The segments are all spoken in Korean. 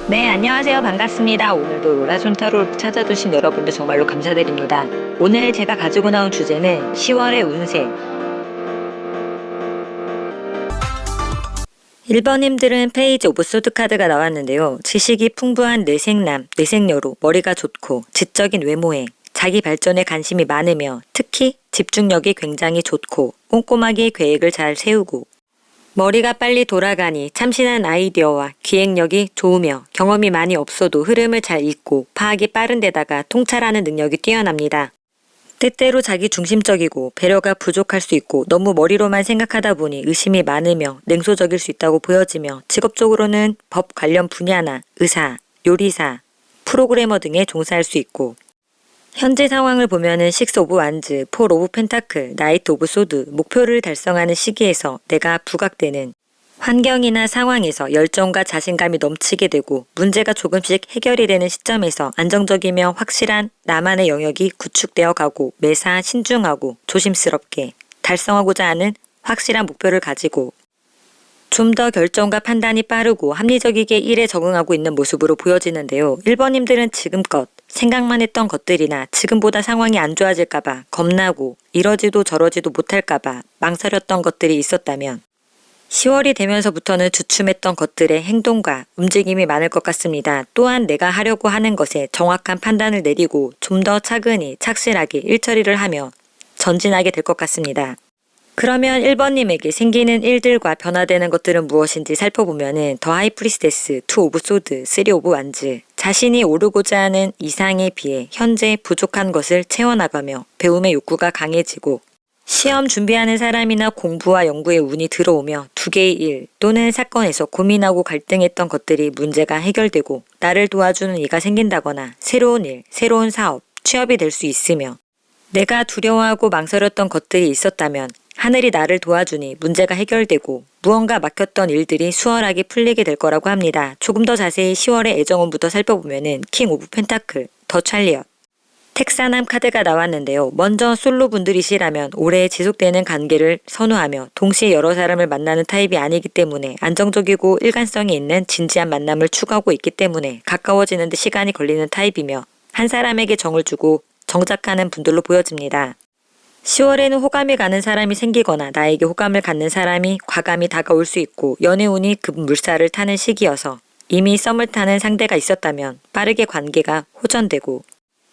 네, 안녕하세요. 반갑습니다. 오늘도 로라손타로를 찾아주신 여러분들 정말로 감사드립니다. 오늘 제가 가지고 나온 주제는 10월의 운세. 1번님들은 페이지 오브 소드 카드가 나왔는데요. 지식이 풍부한 내생남, 내생녀로 머리가 좋고 지적인 외모에 자기 발전에 관심이 많으며 특히 집중력이 굉장히 좋고 꼼꼼하게 계획을 잘 세우고 머리가 빨리 돌아가니 참신한 아이디어와 기획력이 좋으며 경험이 많이 없어도 흐름을 잘 읽고 파악이 빠른 데다가 통찰하는 능력이 뛰어납니다. 때때로 자기 중심적이고 배려가 부족할 수 있고 너무 머리로만 생각하다 보니 의심이 많으며 냉소적일 수 있다고 보여지며 직업적으로는 법 관련 분야나 의사, 요리사, 프로그래머 등에 종사할 수 있고 현재 상황을 보면은 6 오브 완즈, 4 오브 펜타클, 나이트 오브 소드, 목표를 달성하는 시기에서 내가 부각되는 환경이나 상황에서 열정과 자신감이 넘치게 되고 문제가 조금씩 해결이 되는 시점에서 안정적이며 확실한 나만의 영역이 구축되어 가고 매사 신중하고 조심스럽게 달성하고자 하는 확실한 목표를 가지고 좀 더 결정과 판단이 빠르고 합리적이게 일에 적응하고 있는 모습으로 보여지는데요. 1번님들은 지금껏 생각만 했던 것들이나 지금보다 상황이 안 좋아질까봐 겁나고 이러지도 저러지도 못할까봐 망설였던 것들이 있었다면 10월이 되면서부터는 주춤했던 것들의 행동과 움직임이 많을 것 같습니다. 또한 내가 하려고 하는 것에 정확한 판단을 내리고 좀 더 차근히 착실하게 일처리를 하며 전진하게 될 것 같습니다. 그러면 1번님에게 생기는 일들과 변화되는 것들은 무엇인지 살펴보면은 더 하이 프리스테스, 2 오브 소드, 3 오브 완즈 자신이 오르고자 하는 이상에 비해 현재 부족한 것을 채워나가며 배움의 욕구가 강해지고 시험 준비하는 사람이나 공부와 연구에 운이 들어오며 두 개의 일 또는 사건에서 고민하고 갈등했던 것들이 문제가 해결되고 나를 도와주는 이가 생긴다거나 새로운 일, 새로운 사업, 취업이 될 수 있으며 내가 두려워하고 망설였던 것들이 있었다면 하늘이 나를 도와주니 문제가 해결되고 무언가 막혔던 일들이 수월하게 풀리게 될 거라고 합니다. 조금 더 자세히 10월의 애정운부터 살펴보면은 킹 오브 펜타클, 더 찰리엇, 택사남 카드가 나왔는데요. 먼저 솔로 분들이시라면 오래 지속되는 관계를 선호하며 동시에 여러 사람을 만나는 타입이 아니기 때문에 안정적이고 일관성이 있는 진지한 만남을 추구하고 있기 때문에 가까워지는 데 시간이 걸리는 타입이며 한 사람에게 정을 주고 정착하는 분들로 보여집니다. 10월에는 호감이 가는 사람이 생기거나 나에게 호감을 갖는 사람이 과감히 다가올 수 있고 연애운이 급물살을 타는 시기여서 이미 썸을 타는 상대가 있었다면 빠르게 관계가 호전되고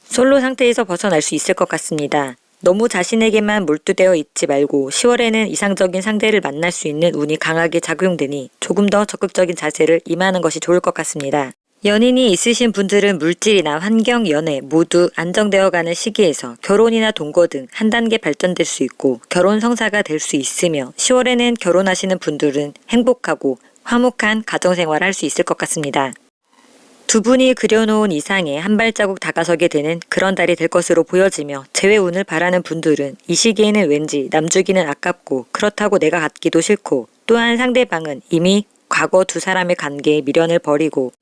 솔로 상태에서 벗어날 수 있을 것 같습니다. 너무 자신에게만 몰두되어 있지 말고 10월에는 이상적인 상대를 만날 수 있는 운이 강하게 작용되니 조금 더 적극적인 자세를 임하는 것이 좋을 것 같습니다. 연인이 있으신 분들은 물질이나 환경, 연애 모두 안정되어가는 시기에서 결혼이나 동거 등 한 단계 발전될 수 있고 결혼 성사가 될 수 있으며 10월에는 결혼하시는 분들은 행복하고 화목한 가정생활을 할 수 있을 것 같습니다. 두 분이 그려놓은 이상에 한 발자국 다가서게 되는 그런 달이 될 것으로 보여지며 재회운을 바라는 분들은 이 시기에는 왠지 남주기는 아깝고 그렇다고 내가 갖기도 싫고 또한 상대방은 이미 과거 두 사람의 관계에 미련을 버리고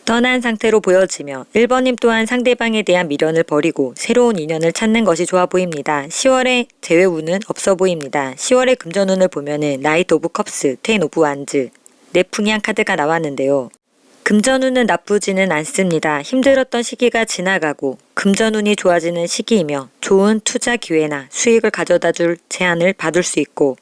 떠난 상태로 보여지며 1번님 또한 상대방에 대한 미련을 버리고 새로운 인연을 찾는 것이 좋아 보입니다. 10월의 재회운은 없어 보입니다. 10월의 금전운을 보면은 나이트 오브 컵스, 10 오브 완즈, 내풍향 카드가 나왔는데요. 금전운은 나쁘지는 않습니다. 힘들었던 시기가 지나가고 금전운이 좋아지는 시기이며 좋은 투자 기회나 수익을 가져다 줄 제안을 받을 수 있고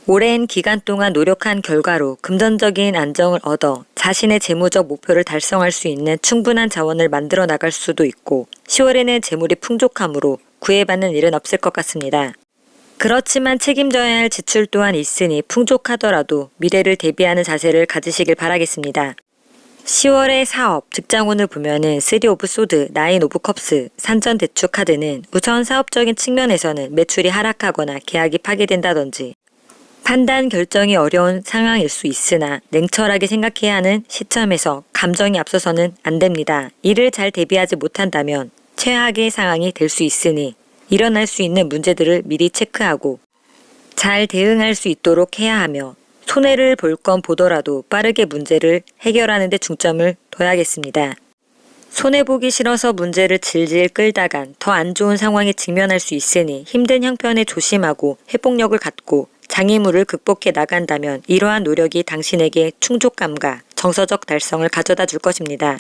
오랜 기간 동안 노력한 결과로 금전적인 안정을 얻어 자신의 재무적 목표를 달성할 수 있는 충분한 자원을 만들어 나갈 수도 있고 10월에는 재물이 풍족하므로 구애받는 일은 없을 것 같습니다. 그렇지만 책임져야 할 지출 또한 있으니 풍족하더라도 미래를 대비하는 자세를 가지시길 바라겠습니다. 10월의 사업, 직장운을 보면은 3 오브 소드, 9 오브 컵스, 산전대축 카드는 우선 사업적인 측면에서는 매출이 하락하거나 계약이 파기된다든지 판단 결정이 어려운 상황일 수 있으나 냉철하게 생각해야 하는 시점에서 감정이 앞서서는 안 됩니다. 이를 잘 대비하지 못한다면 최악의 상황이 될 수 있으니 일어날 수 있는 문제들을 미리 체크하고 잘 대응할 수 있도록 해야 하며 손해를 볼 건 보더라도 빠르게 문제를 해결하는 데 중점을 둬야겠습니다. 손해보기 싫어서 문제를 질질 끌다간 더 안 좋은 상황에 직면할 수 있으니 힘든 형편에 조심하고 회복력을 갖고 장애물을 극복해 나간다면 이러한 노력이 당신에게 충족감과 정서적 달성을 가져다 줄 것입니다.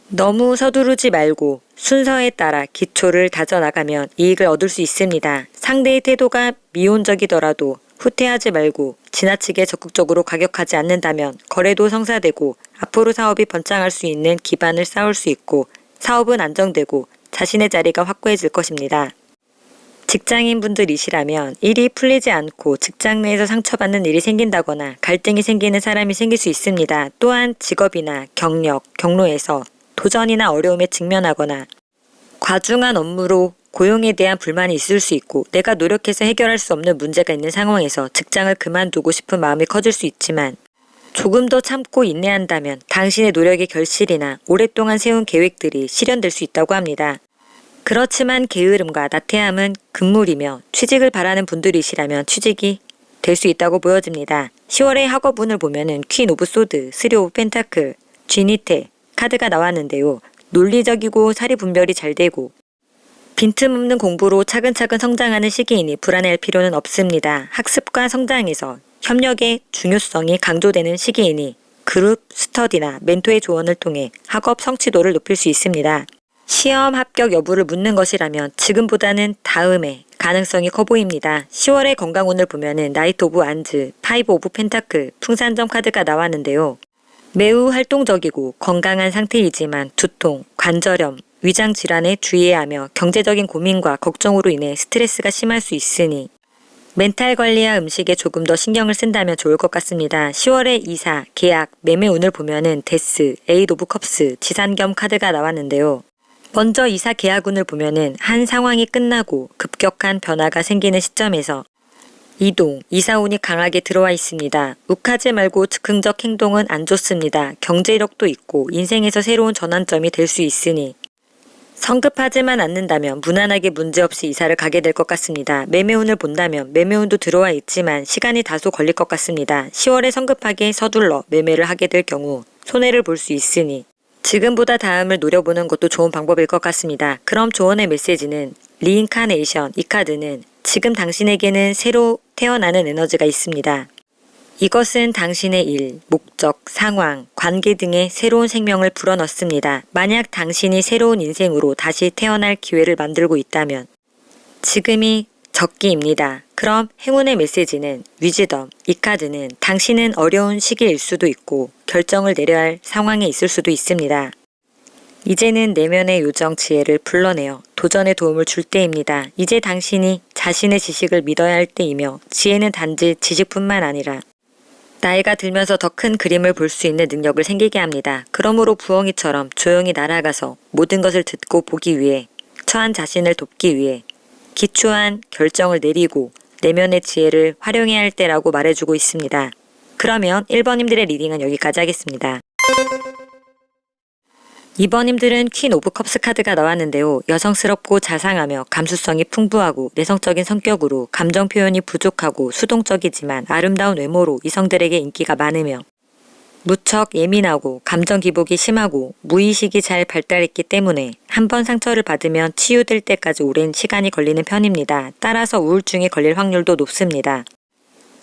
너무 서두르지 말고 순서에 따라 기초를 다져나가면 이익을 얻을 수 있습니다. 상대의 태도가 미온적이더라도 후퇴하지 말고 지나치게 적극적으로 가격하지 않는다면 거래도 성사되고 앞으로 사업이 번창할 수 있는 기반을 쌓을 수 있고 사업은 안정되고 자신의 자리가 확고해질 것입니다. 직장인분들이시라면 일이 풀리지 않고 직장 내에서 상처받는 일이 생긴다거나 갈등이 생기는 사람이 생길 수 있습니다. 또한 직업이나 경력, 경로에서 도전이나 어려움에 직면하거나 과중한 업무로 고용에 대한 불만이 있을 수 있고 내가 노력해서 해결할 수 없는 문제가 있는 상황에서 직장을 그만두고 싶은 마음이 커질 수 있지만 조금 더 참고 인내한다면 당신의 노력의 결실이나 오랫동안 세운 계획들이 실현될 수 있다고 합니다. 그렇지만 게으름과 나태함은 금물이며 취직을 바라는 분들이시라면 취직이 될 수 있다고 보여집니다. 10월의 학업운을 보면은 퀸 오브 소드, 3 오브 펜타클, 쥐니테 카드가 나왔는데요. 논리적이고 사리 분별이 잘 되고 빈틈없는 공부로 차근차근 성장하는 시기이니 불안해할 필요는 없습니다. 학습과 성장에서 협력의 중요성이 강조되는 시기이니 그룹 스터디나 멘토의 조언을 통해 학업 성취도를 높일 수 있습니다. 시험 합격 여부를 묻는 것이라면 지금보다는 다음에 가능성이 커 보입니다. 10월의 건강운을 보면은 나이트 오브 안즈, 5 오브 펜타클, 풍산점 카드가 나왔는데요. 매우 활동적이고 건강한 상태이지만 두통, 관절염, 위장 질환에 주의해야 하며 경제적인 고민과 걱정으로 인해 스트레스가 심할 수 있으니 멘탈 관리와 음식에 조금 더 신경을 쓴다면 좋을 것 같습니다. 10월의 이사, 계약, 매매 운을 보면은 데스, 에잇 오브 컵스, 지산겸 카드가 나왔는데요. 먼저 이사 계약 운을 보면은 한 상황이 끝나고 급격한 변화가 생기는 시점에서 이동, 이사운이 강하게 들어와 있습니다. 욱하지 말고 즉흥적 행동은 안 좋습니다. 경제력도 있고 인생에서 새로운 전환점이 될 수 있으니 성급하지만 않는다면 무난하게 문제없이 이사를 가게 될 것 같습니다. 매매운을 본다면 매매운도 들어와 있지만 시간이 다소 걸릴 것 같습니다. 10월에 성급하게 서둘러 매매를 하게 될 경우 손해를 볼 수 있으니 지금보다 다음을 노려보는 것도 좋은 방법일 것 같습니다. 그럼 조언의 메시지는 리인카네이션, 이 카드는 지금 당신에게는 새로 태어나는 에너지가 있습니다. 이것은 당신의 일, 목적, 상황, 관계 등의 새로운 생명을 불어넣습니다. 만약 당신이 새로운 인생으로 다시 태어날 기회를 만들고 있다면 지금이 적기입니다. 그럼 행운의 메시지는 위즈덤, 이 카드는 당신은 어려운 시기일 수도 있고 결정을 내려야 할 상황에 있을 수도 있습니다. 이제는 내면의 요정 지혜를 불러내어 도전에 도움을 줄 때입니다. 이제 당신이 자신의 지식을 믿어야 할 때이며 지혜는 단지 지식뿐만 아니라 나이가 들면서 더 큰 그림을 볼 수 있는 능력을 생기게 합니다. 그러므로 부엉이처럼 조용히 날아가서 모든 것을 듣고 보기 위해 처한 자신을 돕기 위해 기초한 결정을 내리고 내면의 지혜를 활용해야 할 때라고 말해주고 있습니다. 그러면 1번님들의 리딩은 여기까지 하겠습니다. 2번님들은 퀸 오브 컵스 카드가 나왔는데요. 여성스럽고 자상하며 감수성이 풍부하고 내성적인 성격으로 감정 표현이 부족하고 수동적이지만 아름다운 외모로 이성들에게 인기가 많으며 무척 예민하고 감정 기복이 심하고 무의식이 잘 발달했기 때문에 한번 상처를 받으면 치유될 때까지 오랜 시간이 걸리는 편입니다. 따라서 우울증이 걸릴 확률도 높습니다.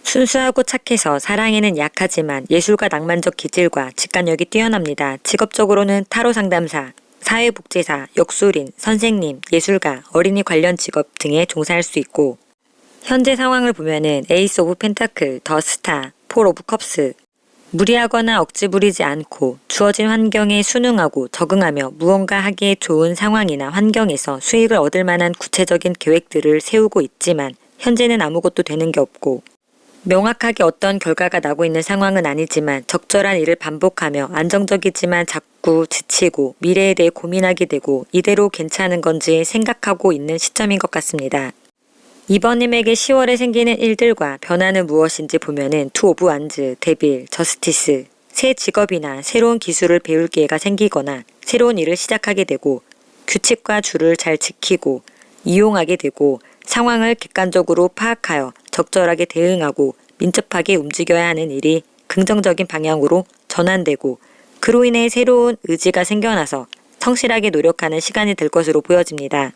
순수하고 착해서 사랑에는 약하지만 예술과 낭만적 기질과 직관력이 뛰어납니다. 직업적으로는 타로 상담사, 사회복지사, 역술인, 선생님, 예술가, 어린이 관련 직업 등에 종사할 수 있고 현재 상황을 보면은 에이스 오브 펜타클, 더 스타, 4 오브 컵스 무리하거나 억지 부리지 않고 주어진 환경에 순응하고 적응하며 무언가 하기에 좋은 상황이나 환경에서 수익을 얻을 만한 구체적인 계획들을 세우고 있지만 현재는 아무것도 되는 게 없고 명확하게 어떤 결과가 나고 있는 상황은 아니지만 적절한 일을 반복하며 안정적이지만 자꾸 지치고 미래에 대해 고민하게 되고 이대로 괜찮은 건지 생각하고 있는 시점인 것 같습니다. 이번님에게 10월에 생기는 일들과 변화는 무엇인지 보면은 2 오브 완즈, 데빌, 저스티스, 새 직업이나 새로운 기술을 배울 기회가 생기거나 새로운 일을 시작하게 되고 규칙과 줄을 잘 지키고 이용하게 되고 상황을 객관적으로 파악하여 적절하게 대응하고 민첩하게 움직여야 하는 일이 긍정적인 방향으로 전환되고 그로 인해 새로운 의지가 생겨나서 성실하게 노력하는 시간이 될 것으로 보여집니다.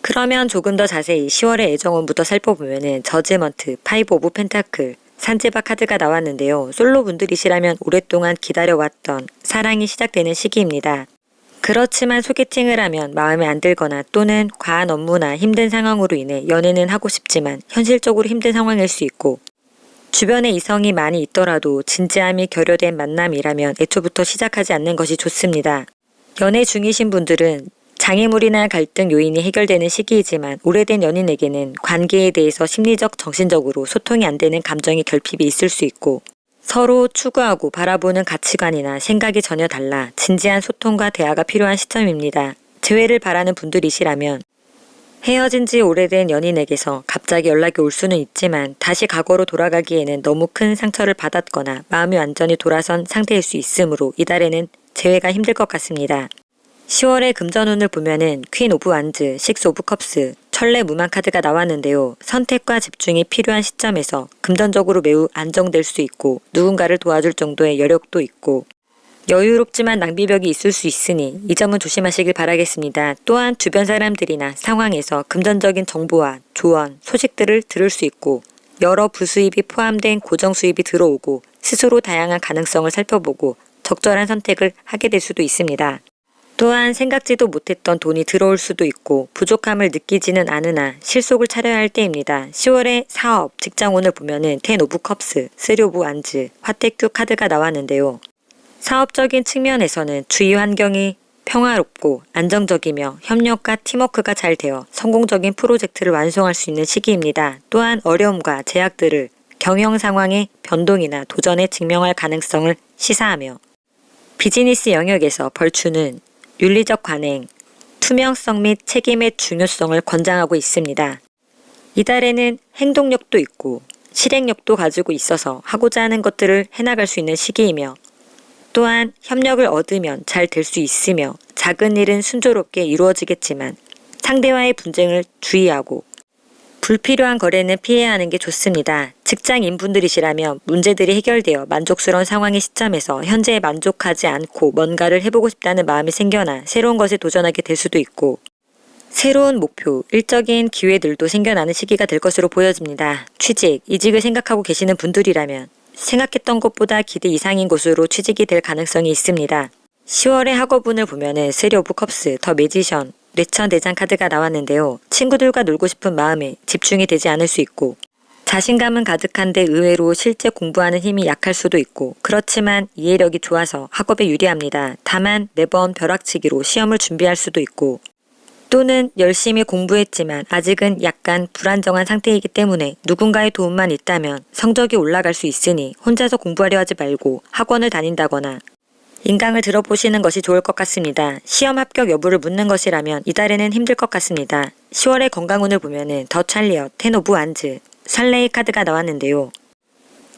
그러면 조금 더 자세히 10월의 애정운부터 살펴보면은 저지먼트, 파이브 오브 펜타클, 산제바 카드가 나왔는데요. 솔로 분들이시라면 오랫동안 기다려왔던 사랑이 시작되는 시기입니다. 그렇지만 소개팅을 하면 마음에 안 들거나 또는 과한 업무나 힘든 상황으로 인해 연애는 하고 싶지만 현실적으로 힘든 상황일 수 있고 주변에 이성이 많이 있더라도 진지함이 결여된 만남이라면 애초부터 시작하지 않는 것이 좋습니다. 연애 중이신 분들은 장애물이나 갈등 요인이 해결되는 시기이지만 오래된 연인에게는 관계에 대해서 심리적, 정신적으로 소통이 안 되는 감정의 결핍이 있을 수 있고 서로 추구하고 바라보는 가치관이나 생각이 전혀 달라 진지한 소통과 대화가 필요한 시점입니다. 재회를 바라는 분들이시라면 헤어진 지 오래된 연인에게서 갑자기 연락이 올 수는 있지만 다시 과거로 돌아가기에는 너무 큰 상처를 받았거나 마음이 완전히 돌아선 상태일 수 있으므로 이달에는 재회가 힘들 것 같습니다. 10월의 금전운을 보면은 퀸 오브 완즈, 식스 오브 컵스, 천례 무만 카드가 나왔는데요. 선택과 집중이 필요한 시점에서 금전적으로 매우 안정될 수 있고 누군가를 도와줄 정도의 여력도 있고 여유롭지만 낭비벽이 있을 수 있으니 이 점은 조심하시길 바라겠습니다. 또한 주변 사람들이나 상황에서 금전적인 정보와 조언, 소식들을 들을 수 있고 여러 부수입이 포함된 고정 수입이 들어오고 스스로 다양한 가능성을 살펴보고 적절한 선택을 하게 될 수도 있습니다. 또한 생각지도 못했던 돈이 들어올 수도 있고 부족함을 느끼지는 않으나 실속을 차려야 할 때입니다. 10월의 사업, 직장운을 보면은 텐 오브 컵스, 쓰리 오브 완즈, 화테큐 카드가 나왔는데요. 사업적인 측면에서는 주위 환경이 평화롭고 안정적이며 협력과 팀워크가 잘 되어 성공적인 프로젝트를 완성할 수 있는 시기입니다. 또한 어려움과 제약들을 경영 상황의 변동이나 도전에 직면할 가능성을 시사하며 비즈니스 영역에서 벌추는 윤리적 관행, 투명성 및 책임의 중요성을 권장하고 있습니다. 이달에는 행동력도 있고 실행력도 가지고 있어서 하고자 하는 것들을 해나갈 수 있는 시기이며 또한 협력을 얻으면 잘 될 수 있으며 작은 일은 순조롭게 이루어지겠지만 상대와의 분쟁을 주의하고 불필요한 거래는 피해야 하는 게 좋습니다. 직장인분들이시라면 문제들이 해결되어 만족스러운 상황의 시점에서 현재에 만족하지 않고 뭔가를 해보고 싶다는 마음이 생겨나 새로운 것에 도전하게 될 수도 있고 새로운 목표, 일적인 기회들도 생겨나는 시기가 될 것으로 보여집니다. 취직, 이직을 생각하고 계시는 분들이라면 생각했던 것보다 기대 이상인 곳으로 취직이 될 가능성이 있습니다. 10월의 학업운을 보면은 쓰리 오브 컵스, 더 매지션, 뇌천대장 카드가 나왔는데요. 친구들과 놀고 싶은 마음에 집중이 되지 않을 수 있고 자신감은 가득한데 의외로 실제 공부하는 힘이 약할 수도 있고 그렇지만 이해력이 좋아서 학업에 유리합니다. 다만 매번 벼락치기로 시험을 준비할 수도 있고 또는 열심히 공부했지만 아직은 약간 불안정한 상태이기 때문에 누군가의 도움만 있다면 성적이 올라갈 수 있으니 혼자서 공부하려 하지 말고 학원을 다닌다거나 인강을 들어보시는 것이 좋을 것 같습니다. 시험 합격 여부를 묻는 것이라면 이달에는 힘들 것 같습니다. 10월의 건강운을 보면은 더 찰리엇, 텐 오브 완즈, 설레이 카드가 나왔는데요.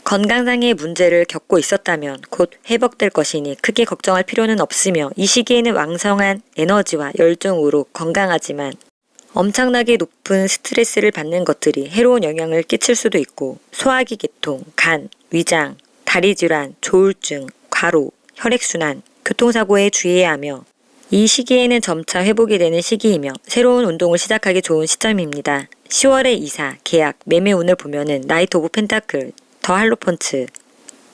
건강상의 문제를 겪고 있었다면 곧 회복될 것이니 크게 걱정할 필요는 없으며 이 시기에는 왕성한 에너지와 열정으로 건강하지만 엄청나게 높은 스트레스를 받는 것들이 해로운 영향을 끼칠 수도 있고 소화기 계통, 간, 위장, 다리 질환, 조울증, 과로, 혈액순환, 교통사고에 주의해야 하며 이 시기에는 점차 회복이 되는 시기이며 새로운 운동을 시작하기 좋은 시점입니다. 10월의 이사, 계약, 매매운을 보면은 나이트 오브 펜타클, 더 할로펀츠,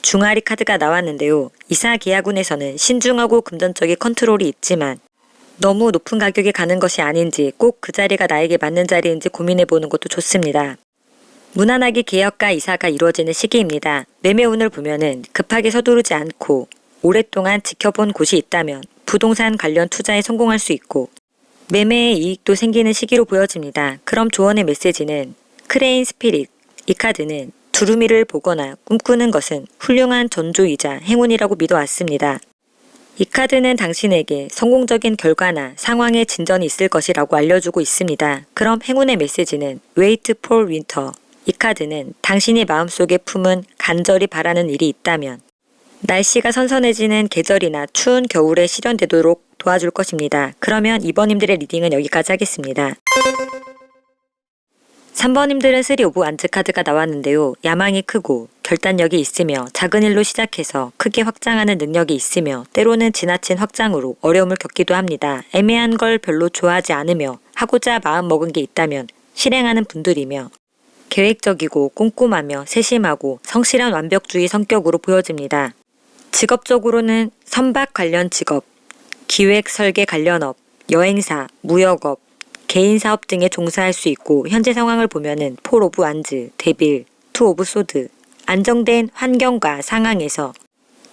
중아리 카드가 나왔는데요. 이사 계약운에서는 신중하고 금전적인 컨트롤이 있지만 너무 높은 가격에 가는 것이 아닌지 꼭 그 자리가 나에게 맞는 자리인지 고민해보는 것도 좋습니다. 무난하게 계약과 이사가 이루어지는 시기입니다. 매매운을 보면은 급하게 서두르지 않고 오랫동안 지켜본 곳이 있다면 부동산 관련 투자에 성공할 수 있고 매매의 이익도 생기는 시기로 보여집니다. 그럼 조언의 메시지는 크레인 스피릿, 이 카드는 두루미를 보거나 꿈꾸는 것은 훌륭한 전조이자 행운이라고 믿어왔습니다. 이 카드는 당신에게 성공적인 결과나 상황의 진전이 있을 것이라고 알려주고 있습니다. 그럼 행운의 메시지는 Wait for Winter. 이 카드는 당신이 마음속에 품은 간절히 바라는 일이 있다면 날씨가 선선해지는 계절이나 추운 겨울에 실현되도록 도와줄 것입니다. 그러면 2번님들의 리딩은 여기까지 하겠습니다. 3번님들은 쓰리 오브 완즈 카드가 나왔는데요. 야망이 크고 결단력이 있으며 작은 일로 시작해서 크게 확장하는 능력이 있으며 때로는 지나친 확장으로 어려움을 겪기도 합니다. 애매한 걸 별로 좋아하지 않으며 하고자 마음먹은 게 있다면 실행하는 분들이며 계획적이고 꼼꼼하며 세심하고 성실한 완벽주의 성격으로 보여집니다. 직업적으로는 선박 관련 직업, 기획 설계 관련업, 여행사, 무역업, 개인사업 등에 종사할 수 있고 현재 상황을 보면은 폴 오브 완즈, 데빌, 투 오브 소드, 안정된 환경과 상황에서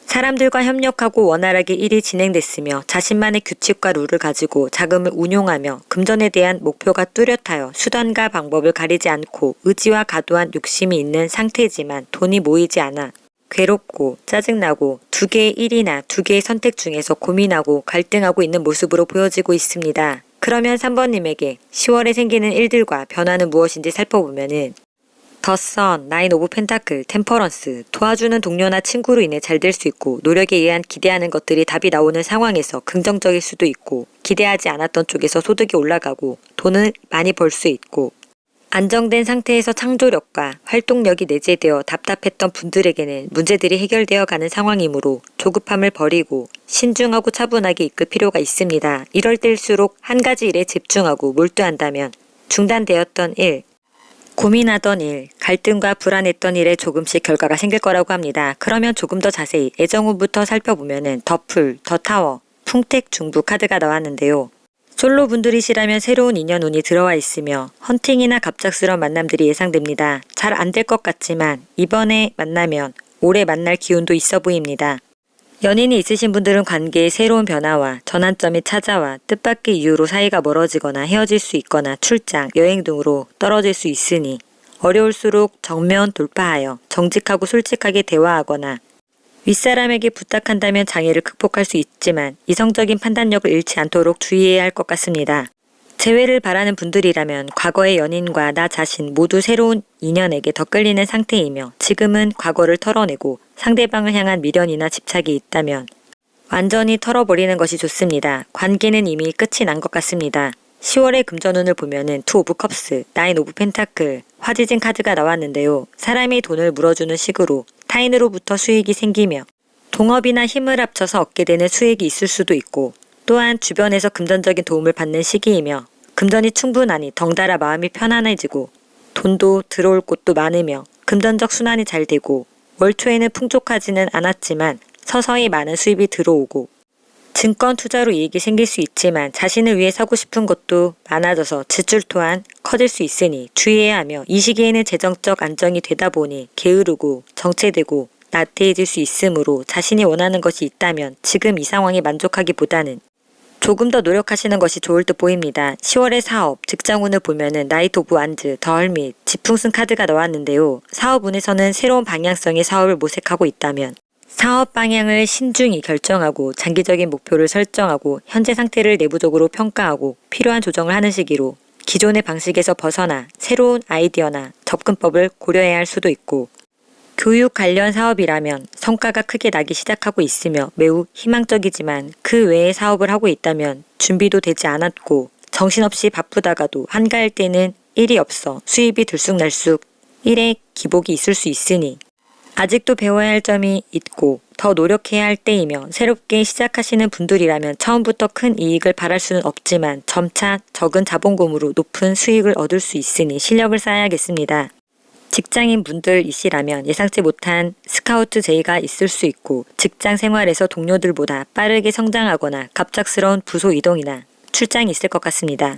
사람들과 협력하고 원활하게 일이 진행됐으며 자신만의 규칙과 룰을 가지고 자금을 운용하며 금전에 대한 목표가 뚜렷하여 수단과 방법을 가리지 않고 의지와 과도한 욕심이 있는 상태지만 돈이 모이지 않아 괴롭고 짜증나고 두 개의 일이나 두 개의 선택 중에서 고민하고 갈등하고 있는 모습으로 보여지고 있습니다. 그러면 3번님에게 10월에 생기는 일들과 변화는 무엇인지 살펴보면은 더 선, 나인 오브 펜타클, 템퍼런스, 도와주는 동료나 친구로 인해 잘 될 수 있고 노력에 의한 기대하는 것들이 답이 나오는 상황에서 긍정적일 수도 있고 기대하지 않았던 쪽에서 소득이 올라가고 돈을 많이 벌 수 있고 안정된 상태에서 창조력과 활동력이 내재되어 답답했던 분들에게는 문제들이 해결되어 가는 상황이므로 조급함을 버리고 신중하고 차분하게 이끌 필요가 있습니다. 이럴 때일수록 한 가지 일에 집중하고 몰두한다면 중단되었던 일, 고민하던 일, 갈등과 불안했던 일에 조금씩 결과가 생길 거라고 합니다. 그러면 조금 더 자세히 애정운부터 살펴보면은 더 풀, 더 타워, 풍택 중부 카드가 나왔는데요. 솔로 분들이시라면 새로운 인연운이 들어와 있으며 헌팅이나 갑작스러운 만남들이 예상됩니다. 잘 안 될 것 같지만 이번에 만나면 오래 만날 기운도 있어 보입니다. 연인이 있으신 분들은 관계에 새로운 변화와 전환점이 찾아와 뜻밖의 이유로 사이가 멀어지거나 헤어질 수 있거나 출장, 여행 등으로 떨어질 수 있으니 어려울수록 정면 돌파하여 정직하고 솔직하게 대화하거나 윗사람에게 부탁한다면 장애를 극복할 수 있지만 이성적인 판단력을 잃지 않도록 주의해야 할 것 같습니다. 재회를 바라는 분들이라면 과거의 연인과 나 자신 모두 새로운 인연에게 더 끌리는 상태이며 지금은 과거를 털어내고 상대방을 향한 미련이나 집착이 있다면 완전히 털어버리는 것이 좋습니다. 관계는 이미 끝이 난 것 같습니다. 10월의 금전운을 보면은 투 오브 컵스, 나인 오브 펜타클, 화지진 카드가 나왔는데요. 사람이 돈을 물어주는 식으로 타인으로부터 수익이 생기며 동업이나 힘을 합쳐서 얻게 되는 수익이 있을 수도 있고 또한 주변에서 금전적인 도움을 받는 시기이며 금전이 충분하니 덩달아 마음이 편안해지고 돈도 들어올 곳도 많으며 금전적 순환이 잘 되고 월 초에는 풍족하지는 않았지만 서서히 많은 수입이 들어오고 증권 투자로 이익이 생길 수 있지만 자신을 위해 사고 싶은 것도 많아져서 지출 또한 커질 수 있으니 주의해야 하며 이 시기에는 재정적 안정이 되다 보니 게으르고 정체되고 나태해질 수 있으므로 자신이 원하는 것이 있다면 지금 이 상황에 만족하기보다는 조금 더 노력하시는 것이 좋을 듯 보입니다. 10월의 사업, 직장운을 보면은 나이트 오브 완즈, 더 헐밋, 지풍승 카드가 나왔는데요. 사업운에서는 새로운 방향성의 사업을 모색하고 있다면 사업 방향을 신중히 결정하고 장기적인 목표를 설정하고 현재 상태를 내부적으로 평가하고 필요한 조정을 하는 시기로 기존의 방식에서 벗어나 새로운 아이디어나 접근법을 고려해야 할 수도 있고 교육 관련 사업이라면 성과가 크게 나기 시작하고 있으며 매우 희망적이지만 그 외의 사업을 하고 있다면 준비도 되지 않았고 정신없이 바쁘다가도 한가할 때는 일이 없어 수입이 들쑥날쑥 일에 기복이 있을 수 있으니 아직도 배워야 할 점이 있고 더 노력해야 할 때이며 새롭게 시작하시는 분들이라면 처음부터 큰 이익을 바랄 수는 없지만 점차 적은 자본금으로 높은 수익을 얻을 수 있으니 실력을 쌓아야겠습니다. 직장인 분들이시라면 예상치 못한 스카우트 제의가 있을 수 있고 직장 생활에서 동료들보다 빠르게 성장하거나 갑작스러운 부서 이동이나 출장이 있을 것 같습니다.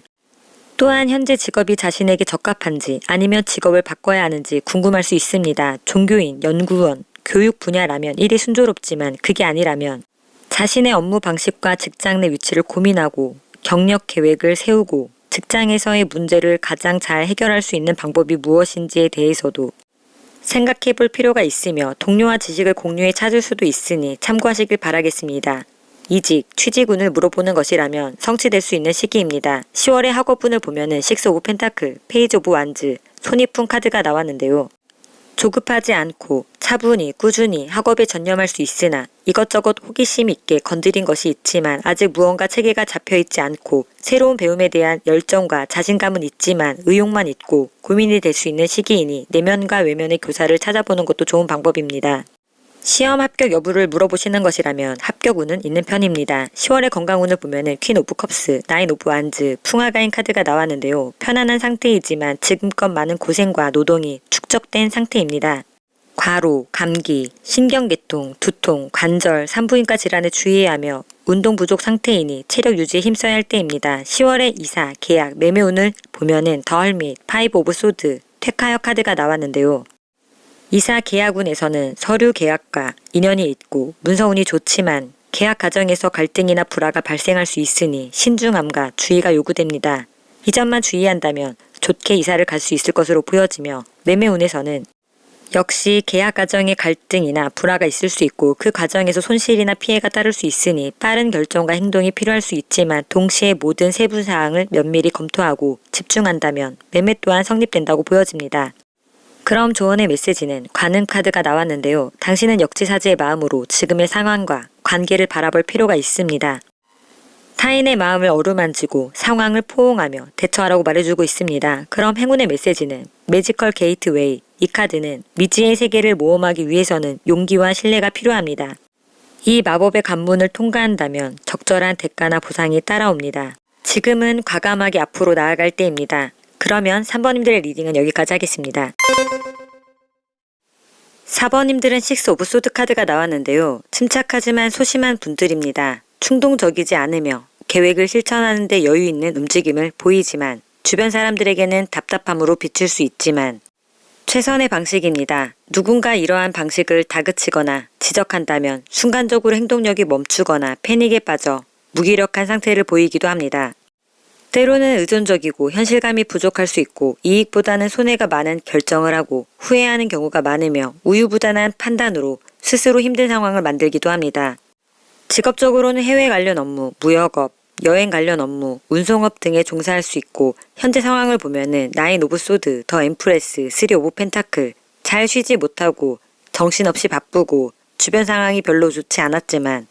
또한 현재 직업이 자신에게 적합한지 아니면 직업을 바꿔야 하는지 궁금할 수 있습니다. 종교인, 연구원, 교육 분야라면 일이 순조롭지만 그게 아니라면 자신의 업무 방식과 직장 내 위치를 고민하고 경력 계획을 세우고 직장에서의 문제를 가장 잘 해결할 수 있는 방법이 무엇인지에 대해서도 생각해 볼 필요가 있으며 동료와 지식을 공유해 찾을 수도 있으니 참고하시길 바라겠습니다. 이직, 취직운을 물어보는 것이라면 성취될 수 있는 시기입니다. 10월의 학업운을 보면은 식스 오브 펜타클, 페이지 오브 완즈, 손이풍 카드가 나왔는데요. 조급하지 않고 차분히 꾸준히 학업에 전념할 수 있으나 이것저것 호기심 있게 건드린 것이 있지만 아직 무언가 체계가 잡혀있지 않고 새로운 배움에 대한 열정과 자신감은 있지만 의욕만 있고 고민이 될 수 있는 시기이니 내면과 외면의 교사를 찾아보는 것도 좋은 방법입니다. 시험 합격 여부를 물어보시는 것이라면 합격운은 있는 편입니다. 10월의 건강운을 보면은 퀸 오브 컵스, 나인 오브 완즈, 풍화가인 카드가 나왔는데요. 편안한 상태이지만 지금껏 많은 고생과 노동이 축적된 상태입니다. 과로, 감기, 신경계통, 두통, 관절, 산부인과 질환에 주의해야 하며 운동 부족 상태이니 체력 유지에 힘써야 할 때입니다. 10월의 이사, 계약, 매매운을 보면은 더 헐밋, 파이브 오브 소드, 퇴카역 카드가 나왔는데요. 이사 계약운에서는 서류 계약과 인연이 있고 문서운이 좋지만 계약 과정에서 갈등이나 불화가 발생할 수 있으니 신중함과 주의가 요구됩니다. 이 점만 주의한다면 좋게 이사를 갈 수 있을 것으로 보여지며 매매운에서는 역시 계약 과정에 갈등이나 불화가 있을 수 있고 그 과정에서 손실이나 피해가 따를 수 있으니 빠른 결정과 행동이 필요할 수 있지만 동시에 모든 세부 사항을 면밀히 검토하고 집중한다면 매매 또한 성립된다고 보여집니다. 그럼 조언의 메시지는 관음 카드가 나왔는데요. 당신은 역지사지의 마음으로 지금의 상황과 관계를 바라볼 필요가 있습니다. 타인의 마음을 어루만지고 상황을 포옹하며 대처하라고 말해주고 있습니다. 그럼 행운의 메시지는 매지컬 게이트웨이. 이 카드는 미지의 세계를 모험하기 위해서는 용기와 신뢰가 필요합니다. 이 마법의 관문을 통과한다면 적절한 대가나 보상이 따라옵니다. 지금은 과감하게 앞으로 나아갈 때입니다. 그러면 3번님들의 리딩은 여기까지 하겠습니다. 4번님들은 식스 오브 소드 카드가 나왔는데요. 침착하지만 소심한 분들입니다. 충동적이지 않으며 계획을 실천하는 데 여유 있는 움직임을 보이지만 주변 사람들에게는 답답함으로 비칠 수 있지만 최선의 방식입니다. 누군가 이러한 방식을 다그치거나 지적한다면 순간적으로 행동력이 멈추거나 패닉에 빠져 무기력한 상태를 보이기도 합니다. 때로는 의존적이고 현실감이 부족할 수 있고 이익보다는 손해가 많은 결정을 하고 후회하는 경우가 많으며 우유부단한 판단으로 스스로 힘든 상황을 만들기도 합니다. 직업적으로는 해외 관련 업무, 무역업, 여행 관련 업무, 운송업 등에 종사할 수 있고 현재 상황을 보면은 나인 오브 소드, 더 엠프레스, 쓰리 오브 펜타클 잘 쉬지 못하고 정신없이 바쁘고 주변 상황이 별로 좋지 않았지만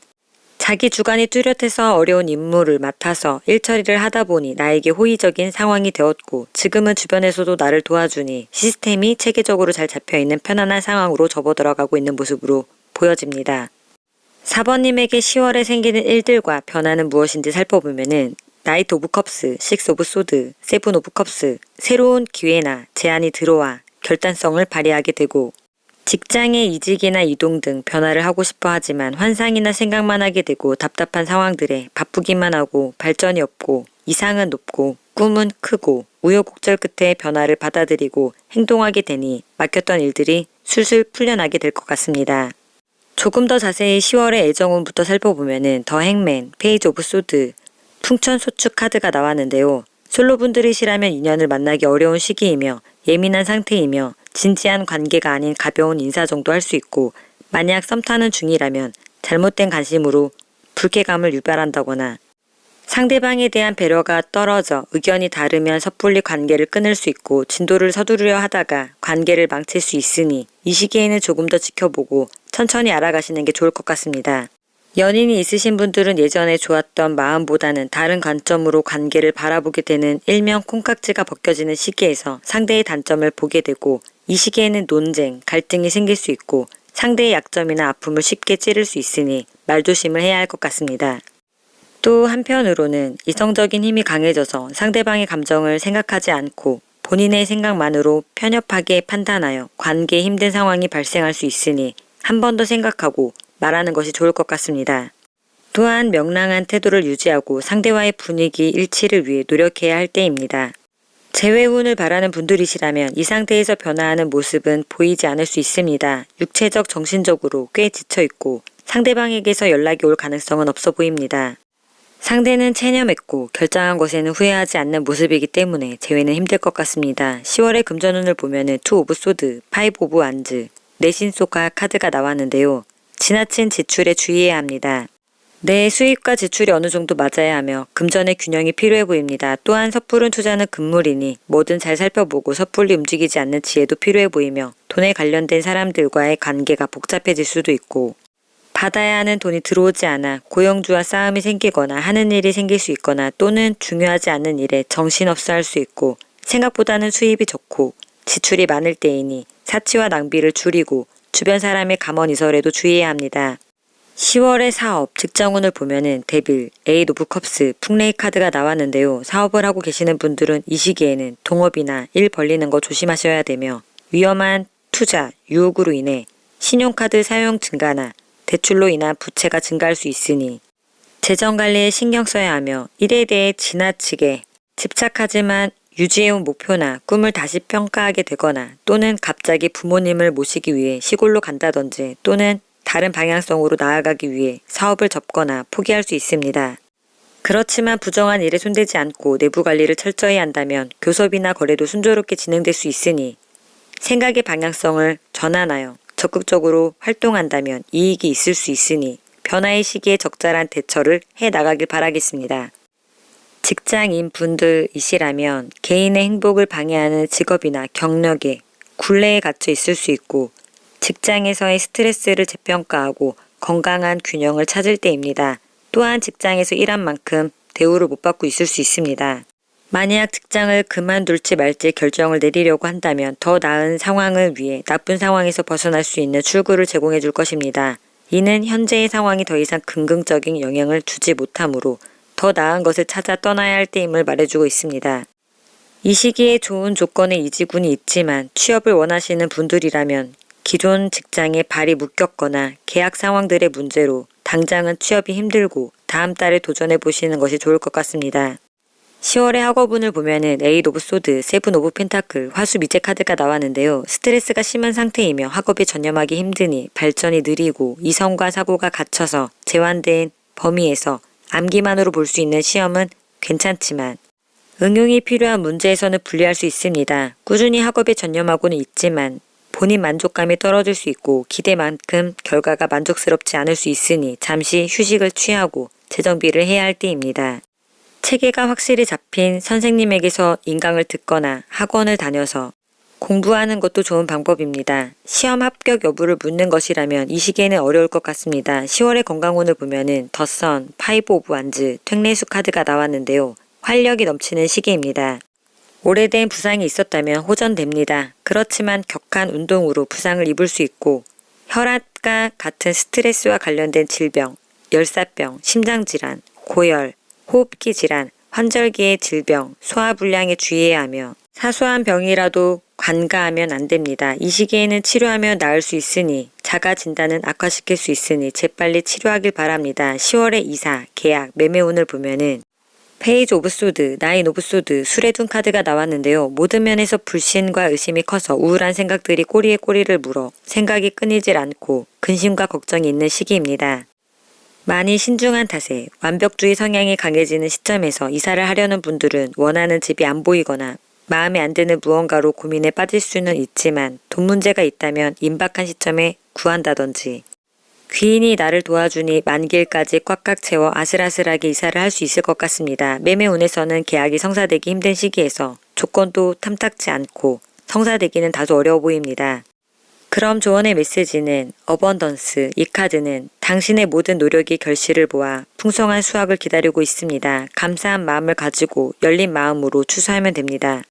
자기 주관이 뚜렷해서 어려운 임무를 맡아서 일처리를 하다 보니 나에게 호의적인 상황이 되었고 지금은 주변에서도 나를 도와주니 시스템이 체계적으로 잘 잡혀있는 편안한 상황으로 접어들어가고 있는 모습으로 보여집니다. 4번님에게 10월에 생기는 일들과 변화는 무엇인지 살펴보면은 나이트 오브 컵스, 식스 오브 소드, 세븐 오브 컵스, 새로운 기회나 제안이 들어와 결단성을 발휘하게 되고 직장의 이직이나 이동 등 변화를 하고 싶어 하지만 환상이나 생각만 하게 되고 답답한 상황들에 바쁘기만 하고 발전이 없고 이상은 높고 꿈은 크고 우여곡절 끝에 변화를 받아들이고 행동하게 되니 막혔던 일들이 술술 풀려나게 될 것 같습니다. 조금 더 자세히 10월의 애정운부터 살펴보면은 더 행맨, 페이지 오브 소드, 풍천소축 카드가 나왔는데요. 솔로분들이시라면 인연을 만나기 어려운 시기이며 예민한 상태이며 진지한 관계가 아닌 가벼운 인사 정도 할 수 있고 만약 썸 타는 중이라면 잘못된 관심으로 불쾌감을 유발한다거나 상대방에 대한 배려가 떨어져 의견이 다르면 섣불리 관계를 끊을 수 있고 진도를 서두르려 하다가 관계를 망칠 수 있으니 이 시기에는 조금 더 지켜보고 천천히 알아가시는 게 좋을 것 같습니다. 연인이 있으신 분들은 예전에 좋았던 마음보다는 다른 관점으로 관계를 바라보게 되는 일명 콩깍지가 벗겨지는 시기에서 상대의 단점을 보게 되고 이 시기에는 논쟁, 갈등이 생길 수 있고 상대의 약점이나 아픔을 쉽게 찌를 수 있으니 말조심을 해야 할 것 같습니다. 또 한편으로는 이성적인 힘이 강해져서 상대방의 감정을 생각하지 않고 본인의 생각만으로 편협하게 판단하여 관계에 힘든 상황이 발생할 수 있으니 한 번 더 생각하고 말하는 것이 좋을 것 같습니다. 또한 명랑한 태도를 유지하고 상대와의 분위기 일치를 위해 노력해야 할 때입니다. 재회운을 바라는 분들이시라면 이 상태에서 변화하는 모습은 보이지 않을 수 있습니다. 육체적, 정신적으로 꽤 지쳐있고 상대방에게서 연락이 올 가능성은 없어 보입니다. 상대는 체념했고 결정한 것에는 후회하지 않는 모습이기 때문에 재회는 힘들 것 같습니다. 10월의 금전운을 보면은 투 오브 소드, 파이브 오브 완즈, 내신소가 카드가 나왔는데요. 지나친 지출에 주의해야 합니다. 내 수입과 지출이 어느 정도 맞아야 하며 금전의 균형이 필요해 보입니다. 또한 섣부른 투자는 금물이니 뭐든 잘 살펴보고 섣불리 움직이지 않는 지혜도 필요해 보이며 돈에 관련된 사람들과의 관계가 복잡해질 수도 있고 받아야 하는 돈이 들어오지 않아 고용주와 싸움이 생기거나 하는 일이 생길 수 있거나 또는 중요하지 않은 일에 정신없어 할 수 있고 생각보다는 수입이 적고 지출이 많을 때이니 사치와 낭비를 줄이고 주변 사람의 감언이설에도 주의해야 합니다. 10월의 사업, 직장운을 보면은 데빌, 에잇 오브 컵스, 풍레이 카드가 나왔는데요. 사업을 하고 계시는 분들은 이 시기에는 동업이나 일 벌리는 거 조심하셔야 되며 위험한 투자, 유혹으로 인해 신용카드 사용 증가나 대출로 인한 부채가 증가할 수 있으니 재정관리에 신경 써야 하며 일에 대해 지나치게 집착하지만 유지해온 목표나 꿈을 다시 평가하게 되거나 또는 갑자기 부모님을 모시기 위해 시골로 간다든지 또는 다른 방향성으로 나아가기 위해 사업을 접거나 포기할 수 있습니다. 그렇지만 부정한 일에 손대지 않고 내부 관리를 철저히 한다면 교섭이나 거래도 순조롭게 진행될 수 있으니 생각의 방향성을 전환하여 적극적으로 활동한다면 이익이 있을 수 있으니 변화의 시기에 적절한 대처를 해 나가길 바라겠습니다. 직장인 분들이시라면 개인의 행복을 방해하는 직업이나 경력에 굴레에 갇혀 있을 수 있고 직장에서의 스트레스를 재평가하고 건강한 균형을 찾을 때입니다. 또한 직장에서 일한 만큼 대우를 못 받고 있을 수 있습니다. 만약 직장을 그만둘지 말지 결정을 내리려고 한다면 더 나은 상황을 위해 나쁜 상황에서 벗어날 수 있는 출구를 제공해 줄 것입니다. 이는 현재의 상황이 더 이상 긍정적인 영향을 주지 못하므로 더 나은 것을 찾아 떠나야 할 때임을 말해주고 있습니다. 이 시기에 좋은 조건의 이직운이 있지만 취업을 원하시는 분들이라면 기존 직장에 발이 묶였거나 계약 상황들의 문제로 당장은 취업이 힘들고 다음 달에 도전해 보시는 것이 좋을 것 같습니다. 10월의 학업운을 보면은 에잇 오브 소드, 세븐 오브 펜타클, 화수 미제 카드가 나왔는데요. 스트레스가 심한 상태이며 학업에 전념하기 힘드니 발전이 느리고 이성과 사고가 갇혀서 제한된 범위에서 암기만으로 볼 수 있는 시험은 괜찮지만 응용이 필요한 문제에서는 불리할 수 있습니다. 꾸준히 학업에 전념하고는 있지만 본인 만족감이 떨어질 수 있고 기대만큼 결과가 만족스럽지 않을 수 있으니 잠시 휴식을 취하고 재정비를 해야 할 때입니다. 체계가 확실히 잡힌 선생님에게서 인강을 듣거나 학원을 다녀서 공부하는 것도 좋은 방법입니다. 시험 합격 여부를 묻는 것이라면 이 시기에는 어려울 것 같습니다. 10월의 건강운을 보면은 더선, 파이브 오브 완즈, 퇴뇌수 카드가 나왔는데요. 활력이 넘치는 시기입니다. 오래된 부상이 있었다면 호전됩니다. 그렇지만 격한 운동으로 부상을 입을 수 있고 혈압과 같은 스트레스와 관련된 질병, 열사병, 심장질환, 고열, 호흡기 질환, 환절기의 질병, 소화불량에 주의해야 하며 사소한 병이라도 관가하면 안 됩니다. 이 시기에는 치료하면 나을 수 있으니 자가 진단은 악화시킬 수 있으니 재빨리 치료하길 바랍니다. 10월의 이사, 계약, 매매운을 보면은 페이지 오브 소드, 나인 오브 소드, 술의 둔 카드가 나왔는데요. 모든 면에서 불신과 의심이 커서 우울한 생각들이 꼬리에 꼬리를 물어 생각이 끊이질 않고 근심과 걱정이 있는 시기입니다. 많이 신중한 탓에 완벽주의 성향이 강해지는 시점에서 이사를 하려는 분들은 원하는 집이 안 보이거나 마음에 안 드는 무언가로 고민에 빠질 수는 있지만 돈 문제가 있다면 임박한 시점에 구한다든지 귀인이 나를 도와주니 만기일까지 꽉꽉 채워 아슬아슬하게 이사를 할 수 있을 것 같습니다. 매매운에서는 계약이 성사되기 힘든 시기에서 조건도 탐탁지 않고 성사되기는 다소 어려워 보입니다. 그럼 조언의 메시지는 어번던스, 이 카드는 당신의 모든 노력이 결실을 보아 풍성한 수확을 기다리고 있습니다. 감사한 마음을 가지고 열린 마음으로 추수하면 됩니다.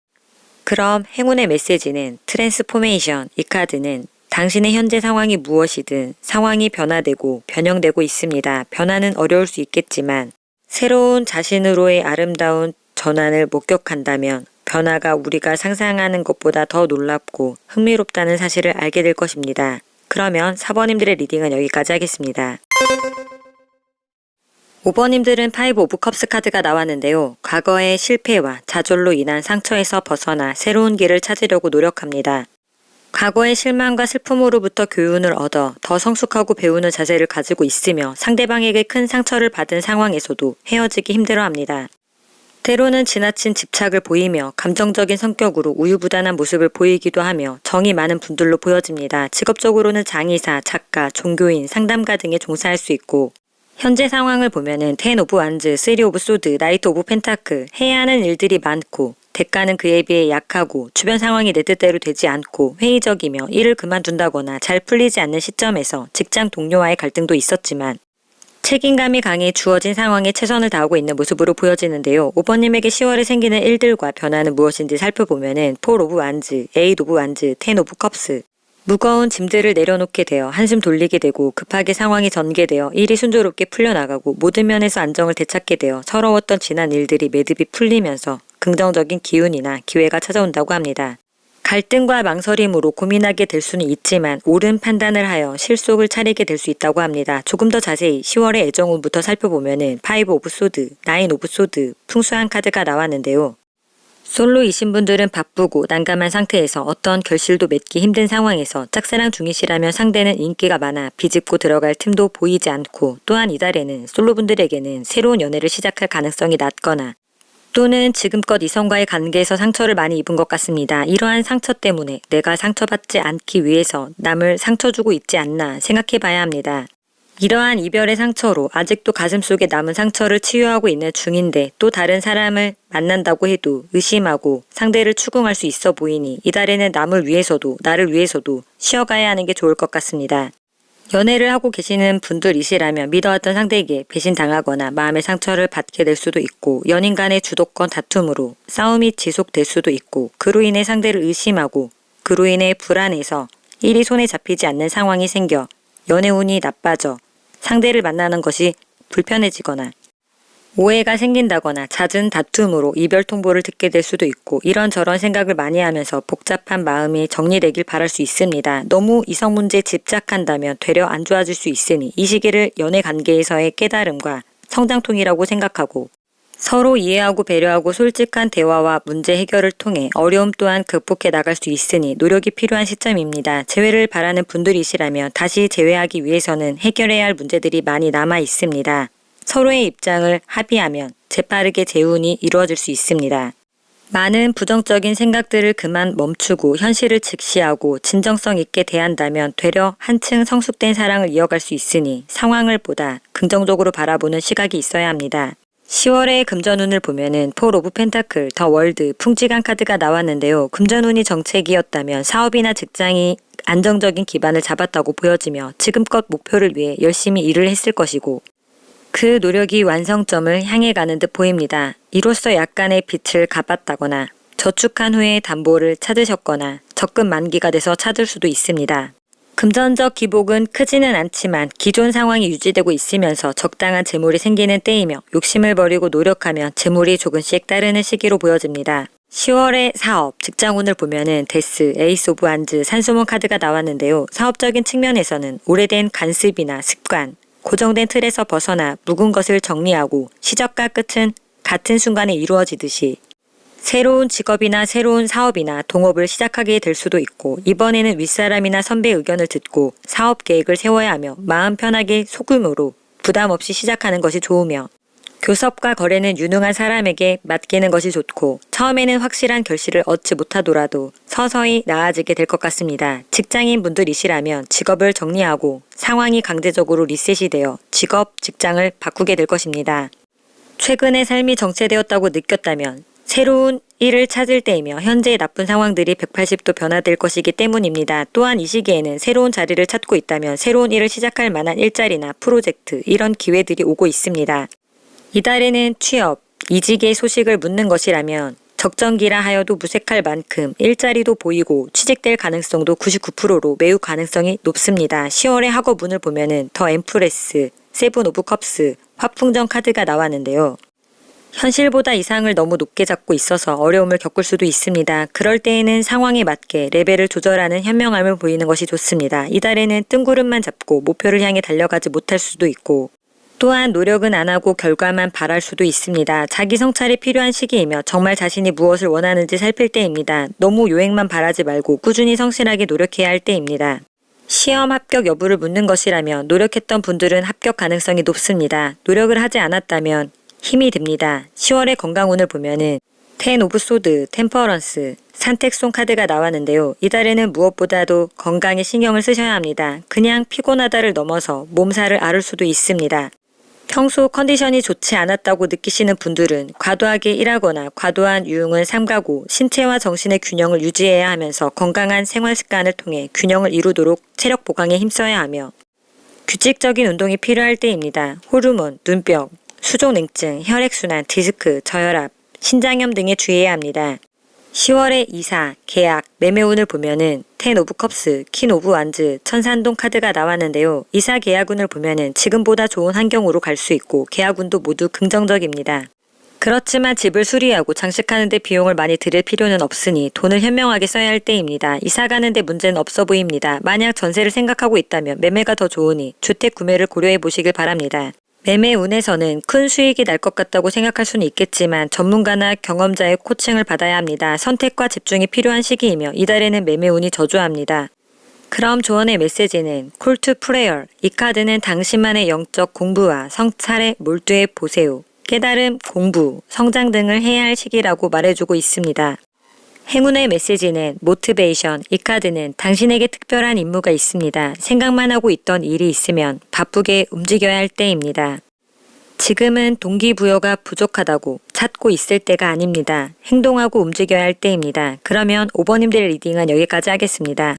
그럼 행운의 메시지는 트랜스포메이션, 이 카드는 당신의 현재 상황이 무엇이든 상황이 변화되고 변형되고 있습니다. 변화는 어려울 수 있겠지만 새로운 자신으로의 아름다운 전환을 목격한다면 변화가 우리가 상상하는 것보다 더 놀랍고 흥미롭다는 사실을 알게 될 것입니다. 그러면 4번님들의 리딩은 여기까지 하겠습니다. 5번님들은 파이브 오브 컵스 카드가 나왔는데요. 과거의 실패와 좌절로 인한 상처에서 벗어나 새로운 길을 찾으려고 노력합니다. 과거의 실망과 슬픔으로부터 교훈을 얻어 더 성숙하고 배우는 자세를 가지고 있으며 상대방에게 큰 상처를 받은 상황에서도 헤어지기 힘들어합니다. 때로는 지나친 집착을 보이며 감정적인 성격으로 우유부단한 모습을 보이기도 하며 정이 많은 분들로 보여집니다. 직업적으로는 장의사, 작가, 종교인, 상담가 등에 종사할 수 있고 현재 상황을 보면은 텐 오브 완즈, 쓰리 오브 소드, 나이트 오브 펜타클 해야 하는 일들이 많고 대가는 그에 비해 약하고 주변 상황이 내 뜻대로 되지 않고 회의적이며 일을 그만둔다거나 잘 풀리지 않는 시점에서 직장 동료와의 갈등도 있었지만 책임감이 강해 주어진 상황에 최선을 다하고 있는 모습으로 보여지는데요. 5번님에게 10월에 생기는 일들과 변화는 무엇인지 살펴보면은 폴 오브 완즈, 에잇 오브 완즈, 텐 오브 컵스 무거운 짐들을 내려놓게 되어 한숨 돌리게 되고 급하게 상황이 전개되어 일이 순조롭게 풀려나가고 모든 면에서 안정을 되찾게 되어 서러웠던 지난 일들이 매듭이 풀리면서 긍정적인 기운이나 기회가 찾아온다고 합니다. 갈등과 망설임으로 고민하게 될 수는 있지만 옳은 판단을 하여 실속을 차리게 될 수 있다고 합니다. 조금 더 자세히 10월의 애정운부터 살펴보면은 5 오브 소드, 9 오브 소드, 풍수한 카드가 나왔는데요. 솔로이신 분들은 바쁘고 난감한 상태에서 어떤 결실도 맺기 힘든 상황에서 짝사랑 중이시라면 상대는 인기가 많아 비집고 들어갈 틈도 보이지 않고, 또한 이달에는 솔로분들에게는 새로운 연애를 시작할 가능성이 낮거나 또는 지금껏 이성과의 관계에서 상처를 많이 입은 것 같습니다. 이러한 상처 때문에 내가 상처받지 않기 위해서 남을 상처 주고 있지 않나 생각해 봐야 합니다. 이러한 이별의 상처로 아직도 가슴속에 남은 상처를 치유하고 있는 중인데 또 다른 사람을 만난다고 해도 의심하고 상대를 추궁할 수 있어 보이니 이달에는 남을 위해서도 나를 위해서도 쉬어가야 하는 게 좋을 것 같습니다. 연애를 하고 계시는 분들이시라면 믿어왔던 상대에게 배신당하거나 마음의 상처를 받게 될 수도 있고, 연인 간의 주도권 다툼으로 싸움이 지속될 수도 있고, 그로 인해 상대를 의심하고 그로 인해 불안해서 일이 손에 잡히지 않는 상황이 생겨 연애운이 나빠져 상대를 만나는 것이 불편해지거나 오해가 생긴다거나 잦은 다툼으로 이별 통보를 듣게 될 수도 있고, 이런저런 생각을 많이 하면서 복잡한 마음이 정리되길 바랄 수 있습니다. 너무 이성 문제에 집착한다면 되려 안 좋아질 수 있으니 이 시기를 연애 관계에서의 깨달음과 성장통이라고 생각하고 서로 이해하고 배려하고 솔직한 대화와 문제 해결을 통해 어려움 또한 극복해 나갈 수 있으니 노력이 필요한 시점입니다. 재회를 바라는 분들이시라면 다시 재회하기 위해서는 해결해야 할 문제들이 많이 남아 있습니다. 서로의 입장을 합의하면 재빠르게 재운이 이루어질 수 있습니다. 많은 부정적인 생각들을 그만 멈추고 현실을 직시하고 진정성 있게 대한다면 되려 한층 성숙된 사랑을 이어갈 수 있으니 상황을 보다 긍정적으로 바라보는 시각이 있어야 합니다. 10월의 금전운을 보면은 4 오브 펜타클, 더 월드, 풍지간 카드가 나왔는데요. 금전운이 정책이었다면 사업이나 직장이 안정적인 기반을 잡았다고 보여지며 지금껏 목표를 위해 열심히 일을 했을 것이고 그 노력이 완성점을 향해 가는 듯 보입니다. 이로써 약간의 빚을 갚았다거나 저축한 후에 담보를 찾으셨거나 적금 만기가 돼서 찾을 수도 있습니다. 금전적 기복은 크지는 않지만 기존 상황이 유지되고 있으면서 적당한 재물이 생기는 때이며 욕심을 버리고 노력하면 재물이 조금씩 따르는 시기로 보여집니다. 10월의 사업, 직장운을 보면은 데스, 에이스 오브 안즈, 산수문 카드가 나왔는데요. 사업적인 측면에서는 오래된 관습이나 습관, 고정된 틀에서 벗어나 묵은 것을 정리하고 시작과 끝은 같은 순간에 이루어지듯이 새로운 직업이나 새로운 사업이나 동업을 시작하게 될 수도 있고, 이번에는 윗사람이나 선배 의견을 듣고 사업 계획을 세워야 하며 마음 편하게 소규모로 부담 없이 시작하는 것이 좋으며, 교섭과 거래는 유능한 사람에게 맡기는 것이 좋고 처음에는 확실한 결실을 얻지 못하더라도 서서히 나아지게 될 것 같습니다. 직장인 분들이시라면 직업을 정리하고 상황이 강제적으로 리셋이 되어 직업, 직장을 바꾸게 될 것입니다. 최근에 삶이 정체되었다고 느꼈다면 새로운 일을 찾을 때이며 현재의 나쁜 상황들이 180도 변화될 것이기 때문입니다. 또한 이 시기에는 새로운 자리를 찾고 있다면 새로운 일을 시작할 만한 일자리나 프로젝트, 이런 기회들이 오고 있습니다. 이달에는 취업, 이직의 소식을 묻는 것이라면 적정기라 하여도 무색할 만큼 일자리도 보이고 취직될 가능성도 99%로 매우 가능성이 높습니다. 10월의 학업운을 보면은 더 엠프레스, 세븐 오브 컵스, 화풍정 카드가 나왔는데요. 현실보다 이상을 너무 높게 잡고 있어서 어려움을 겪을 수도 있습니다. 그럴 때에는 상황에 맞게 레벨을 조절하는 현명함을 보이는 것이 좋습니다. 이달에는 뜬구름만 잡고 목표를 향해 달려가지 못할 수도 있고, 또한 노력은 안 하고 결과만 바랄 수도 있습니다. 자기 성찰이 필요한 시기이며 정말 자신이 무엇을 원하는지 살필 때입니다. 너무 요행만 바라지 말고 꾸준히 성실하게 노력해야 할 때입니다. 시험 합격 여부를 묻는 것이라면 노력했던 분들은 합격 가능성이 높습니다. 노력을 하지 않았다면 힘이 듭니다. 10월의 건강운을 보면은 10 오브 소드, 템퍼런스, 산택송 카드가 나왔는데요. 이달에는 무엇보다도 건강에 신경을 쓰셔야 합니다. 그냥 피곤하다를 넘어서 몸살을 앓을 수도 있습니다. 평소 컨디션이 좋지 않았다고 느끼시는 분들은 과도하게 일하거나 과도한 유흥을 삼가고 신체와 정신의 균형을 유지해야 하면서 건강한 생활 습관을 통해 균형을 이루도록 체력 보강에 힘써야 하며 규칙적인 운동이 필요할 때입니다. 호르몬, 눈병, 수족냉증, 혈액순환, 디스크, 저혈압, 신장염 등에 주의해야 합니다. 10월에 이사, 계약, 매매운을 보면은 텐 오브 컵스, 퀸 오브 완즈, 천산동 카드가 나왔는데요. 이사 계약운을 보면은 지금보다 좋은 환경으로 갈 수 있고 계약운도 모두 긍정적입니다. 그렇지만 집을 수리하고 장식하는 데 비용을 많이 들일 필요는 없으니 돈을 현명하게 써야 할 때입니다. 이사 가는 데 문제는 없어 보입니다. 만약 전세를 생각하고 있다면 매매가 더 좋으니 주택 구매를 고려해 보시길 바랍니다. 매매 운에서는 큰 수익이 날 것 같다고 생각할 수는 있겠지만 전문가나 경험자의 코칭을 받아야 합니다. 선택과 집중이 필요한 시기이며 이달에는 매매 운이 저조합니다. 그럼 조언의 메시지는 Call to Prayer. 이 카드는 당신만의 영적 공부와 성찰에 몰두해 보세요. 깨달음, 공부, 성장 등을 해야 할 시기라고 말해주고 있습니다. 행운의 메시지는 모티베이션. 이 카드는 당신에게 특별한 임무가 있습니다. 생각만 하고 있던 일이 있으면 바쁘게 움직여야 할 때입니다. 지금은 동기부여가 부족하다고 찾고 있을 때가 아닙니다. 행동하고 움직여야 할 때입니다. 그러면 5번님들의 리딩은 여기까지 하겠습니다.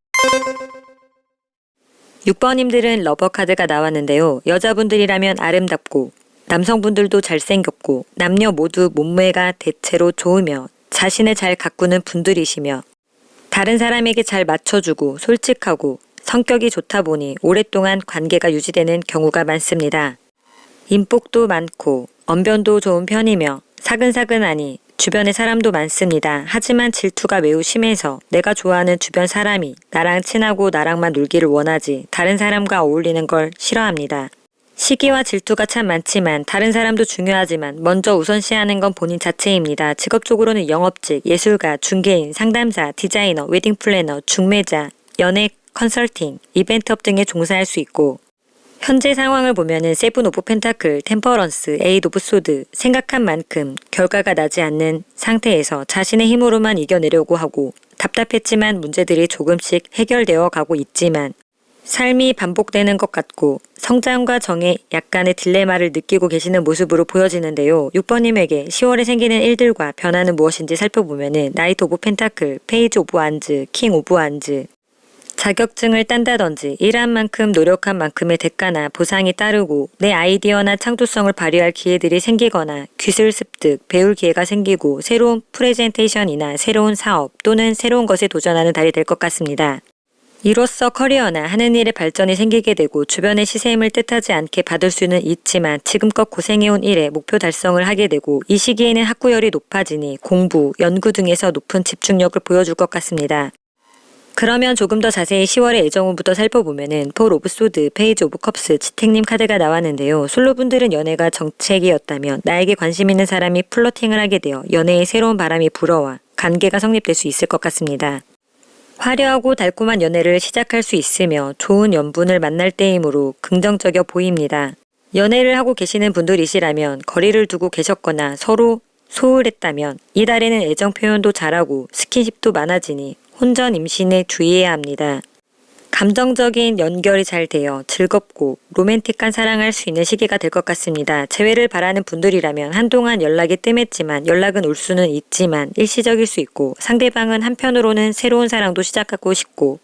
6번님들은 러버 카드가 나왔는데요. 여자분들이라면 아름답고 남성분들도 잘생겼고 남녀 모두 몸매가 대체로 좋으며 자신을 잘 가꾸는 분들이시며 다른 사람에게 잘 맞춰주고 솔직하고 성격이 좋다 보니 오랫동안 관계가 유지되는 경우가 많습니다. 인복도 많고 언변도 좋은 편이며 사근사근하니 주변에 사람도 많습니다. 하지만 질투가 매우 심해서 내가 좋아하는 주변 사람이 나랑 친하고 나랑만 놀기를 원하지 다른 사람과 어울리는 걸 싫어합니다. 시기와 질투가 참 많지만 다른 사람도 중요하지만 먼저 우선시하는 건 본인 자체입니다. 직업적으로는 영업직, 예술가, 중개인, 상담사, 디자이너, 웨딩 플래너, 중매자, 연예 컨설팅, 이벤트업 등에 종사할 수 있고 현재 상황을 보면은 세븐 오브 펜타클, 템퍼런스, 에잇 오브 소드, 생각한 만큼 결과가 나지 않는 상태에서 자신의 힘으로만 이겨내려고 하고 답답했지만 문제들이 조금씩 해결되어 가고 있지만 삶이 반복되는 것 같고 성장과 정에 약간의 딜레마를 느끼고 계시는 모습으로 보여지는데요. 6번님에게 10월에 생기는 일들과 변화는 무엇인지 살펴보면은 나이트 오브 펜타클, 페이지 오브 완즈, 킹 오브 완즈, 자격증을 딴다든지 일한 만큼 노력한 만큼의 대가나 보상이 따르고 내 아이디어나 창조성을 발휘할 기회들이 생기거나 기술 습득, 배울 기회가 생기고 새로운 프레젠테이션이나 새로운 사업 또는 새로운 것에 도전하는 달이 될 것 같습니다. 이로써 커리어나 하는 일에 발전이 생기게 되고 주변의 시샘을 뜻하지 않게 받을 수는 있지만 지금껏 고생해온 일에 목표 달성을 하게 되고 이 시기에는 학구열이 높아지니 공부, 연구 등에서 높은 집중력을 보여줄 것 같습니다. 그러면 조금 더 자세히 10월의 애정운부터 살펴보면은 폴 오브 소드, 페이지 오브 컵스, 지택님 카드가 나왔는데요. 솔로분들은 연애가 정책이었다면 나에게 관심 있는 사람이 플러팅을 하게 되어 연애의 새로운 바람이 불어와 관계가 성립될 수 있을 것 같습니다. 화려하고 달콤한 연애를 시작할 수 있으며 좋은 연분을 만날 때이므로 긍정적이어 보입니다. 연애를 하고 계시는 분들이시라면 거리를 두고 계셨거나 서로 소홀했다면 이달에는 애정 표현도 잘하고 스킨십도 많아지니 혼전 임신에 주의해야 합니다. 감정적인 연결이 잘 되어 즐겁고 로맨틱한 사랑할 수 있는 시기가 될 것 같습니다. 재회를 바라는 분들이라면 한동안 연락이 뜸했지만 연락은 올 수는 있지만 일시적일 수 있고 상대방은 한편으로는 새로운 사랑도 시작하고 싶고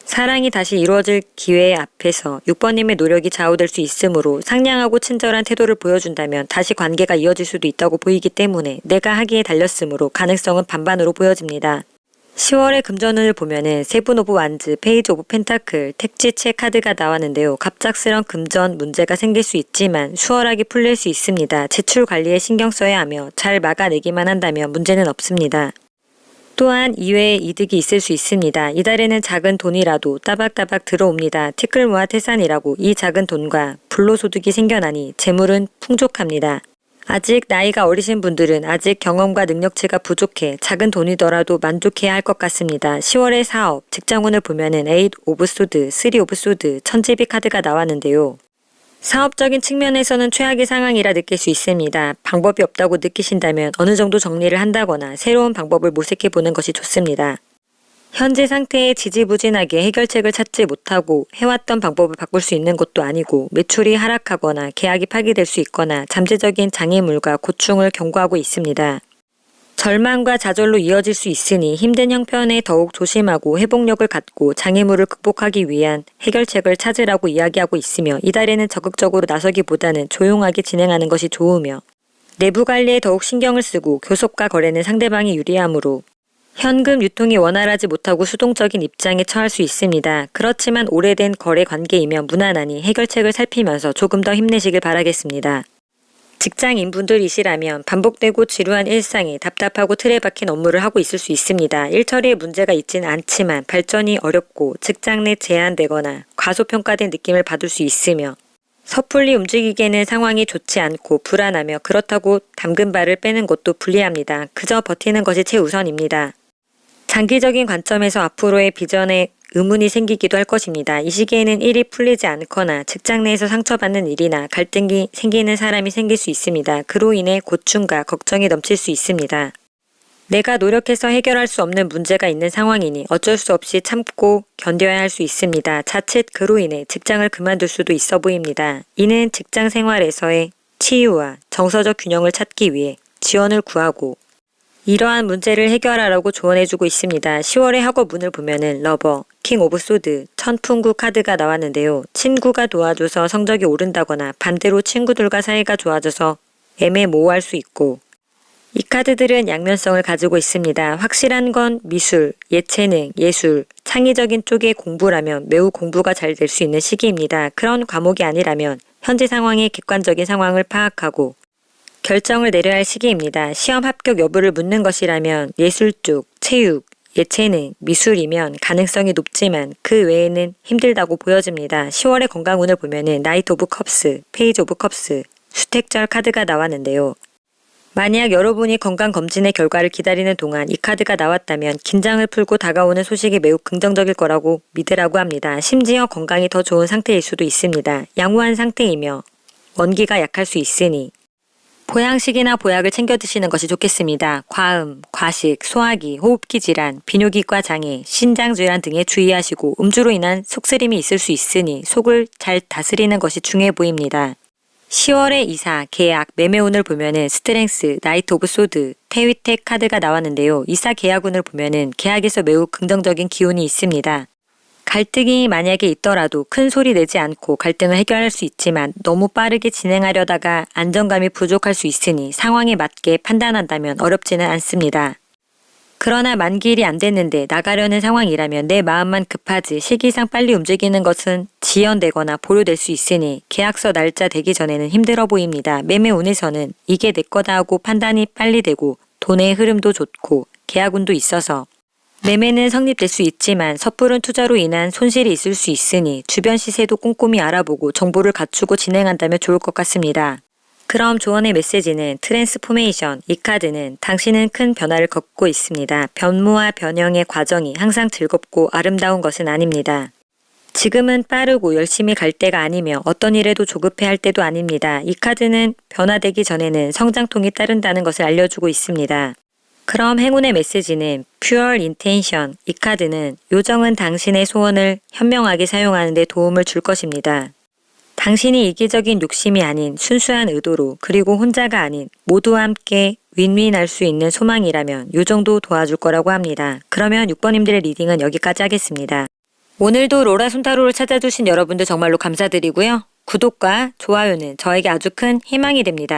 사랑이 다시 이루어질 기회 앞에서 6번님의 노력이 좌우될 수 있으므로 상냥하고 친절한 태도를 보여준다면 다시 관계가 이어질 수도 있다고 보이기 때문에 내가 하기에 달렸으므로 가능성은 반반으로 보여집니다. 10월의 금전운을 보면은 세븐 오브 완즈, 페이지 오브 펜타클, 택지체 카드가 나왔는데요. 갑작스런 금전 문제가 생길 수 있지만 수월하게 풀릴 수 있습니다. 지출 관리에 신경 써야 하며 잘 막아내기만 한다면 문제는 없습니다. 또한 이외에 이득이 있을 수 있습니다. 이달에는 작은 돈이라도 따박따박 들어옵니다. 티끌모아 태산이라고 이 작은 돈과 불로소득이 생겨나니 재물은 풍족합니다. 아직 나이가 어리신 분들은 아직 경험과 능력치가 부족해 작은 돈이더라도 만족해야 할 것 같습니다. 10월의 사업, 직장운을 보면은 에잇 오브 소드, 3 오브 소드, 천지비 카드가 나왔는데요. 사업적인 측면에서는 최악의 상황이라 느낄 수 있습니다. 방법이 없다고 느끼신다면 어느 정도 정리를 한다거나 새로운 방법을 모색해보는 것이 좋습니다. 현재 상태에 지지부진하게 해결책을 찾지 못하고 해왔던 방법을 바꿀 수 있는 것도 아니고 매출이 하락하거나 계약이 파기될 수 있거나 잠재적인 장애물과 고충을 경고하고 있습니다. 절망과 좌절로 이어질 수 있으니 힘든 형편에 더욱 조심하고 회복력을 갖고 장애물을 극복하기 위한 해결책을 찾으라고 이야기하고 있으며 이달에는 적극적으로 나서기보다는 조용하게 진행하는 것이 좋으며 내부 관리에 더욱 신경을 쓰고 교섭과 거래는 상대방이 유리하므로 현금 유통이 원활하지 못하고 수동적인 입장에 처할 수 있습니다. 그렇지만 오래된 거래 관계이면 무난하니 해결책을 살피면서 조금 더 힘내시길 바라겠습니다. 직장인분들이시라면 반복되고 지루한 일상에 답답하고 틀에 박힌 업무를 하고 있을 수 있습니다. 일처리에 문제가 있지는 않지만 발전이 어렵고 직장 내 제한되거나 과소평가된 느낌을 받을 수 있으며 섣불리 움직이기에는 상황이 좋지 않고 불안하며 그렇다고 담근 발을 빼는 것도 불리합니다. 그저 버티는 것이 최우선입니다. 장기적인 관점에서 앞으로의 비전에 의문이 생기기도 할 것입니다. 이 시기에는 일이 풀리지 않거나 직장 내에서 상처받는 일이나 갈등이 생기는 사람이 생길 수 있습니다. 그로 인해 고충과 걱정이 넘칠 수 있습니다. 내가 노력해서 해결할 수 없는 문제가 있는 상황이니 어쩔 수 없이 참고 견뎌야 할 수 있습니다. 자칫 그로 인해 직장을 그만둘 수도 있어 보입니다. 이는 직장 생활에서의 치유와 정서적 균형을 찾기 위해 지원을 구하고 이러한 문제를 해결하라고 조언해주고 있습니다. 10월의 학업 운을 보면은 러버, 킹 오브 소드, 천풍구 카드가 나왔는데요. 친구가 도와줘서 성적이 오른다거나 반대로 친구들과 사이가 좋아져서 애매모호할 수 있고 이 카드들은 양면성을 가지고 있습니다. 확실한 건 미술, 예체능, 예술, 창의적인 쪽의 공부라면 매우 공부가 잘 될 수 있는 시기입니다. 그런 과목이 아니라면 현재 상황의 객관적인 상황을 파악하고 결정을 내려야 할 시기입니다. 시험 합격 여부를 묻는 것이라면 예술 쪽, 체육, 예체능, 미술이면 가능성이 높지만 그 외에는 힘들다고 보여집니다. 10월의 건강운을 보면은 나이트 오브 컵스, 페이지 오브 컵스, 수택절 카드가 나왔는데요. 만약 여러분이 건강검진의 결과를 기다리는 동안 이 카드가 나왔다면 긴장을 풀고 다가오는 소식이 매우 긍정적일 거라고 믿으라고 합니다. 심지어 건강이 더 좋은 상태일 수도 있습니다. 양호한 상태이며 원기가 약할 수 있으니 보양식이나 보약을 챙겨 드시는 것이 좋겠습니다. 과음, 과식, 소화기, 호흡기 질환, 비뇨기과 장애, 신장 질환 등에 주의하시고 음주로 인한 속쓰림이 있을 수 있으니 속을 잘 다스리는 것이 중요해 보입니다. 10월의 이사, 계약, 매매운을 보면은 스트렝스, 나이트 오브 소드, 태위택 카드가 나왔는데요. 이사 계약운을 보면은 계약에서 매우 긍정적인 기운이 있습니다. 갈등이 만약에 있더라도 큰 소리 내지 않고 갈등을 해결할 수 있지만 너무 빠르게 진행하려다가 안정감이 부족할 수 있으니 상황에 맞게 판단한다면 어렵지는 않습니다. 그러나 만기일이 안 됐는데 나가려는 상황이라면 내 마음만 급하지 시기상 빨리 움직이는 것은 지연되거나 보류될 수 있으니 계약서 날짜 되기 전에는 힘들어 보입니다. 매매운에서는 이게 내 거다 하고 판단이 빨리 되고 돈의 흐름도 좋고 계약운도 있어서 매매는 성립될 수 있지만 섣부른 투자로 인한 손실이 있을 수 있으니 주변 시세도 꼼꼼히 알아보고 정보를 갖추고 진행한다면 좋을 것 같습니다. 그럼 조언의 메시지는 트랜스포메이션. 이 카드는 당신은 큰 변화를 겪고 있습니다. 변모와 변형의 과정이 항상 즐겁고 아름다운 것은 아닙니다. 지금은 빠르고 열심히 갈 때가 아니며 어떤 일에도 조급해할 때도 아닙니다. 이 카드는 변화되기 전에는 성장통이 따른다는 것을 알려주고 있습니다. 그럼 행운의 메시지는 Pure Intention. 이 카드는 요정은 당신의 소원을 현명하게 사용하는 데 도움을 줄 것입니다. 당신이 이기적인 욕심이 아닌 순수한 의도로 그리고 혼자가 아닌 모두와 함께 윈윈할 수 있는 소망이라면 요정도 도와줄 거라고 합니다. 그러면 6번님들의 리딩은 여기까지 하겠습니다. 오늘도 로라 손타로를 찾아주신 여러분들 정말로 감사드리고요. 구독과 좋아요는 저에게 아주 큰 희망이 됩니다.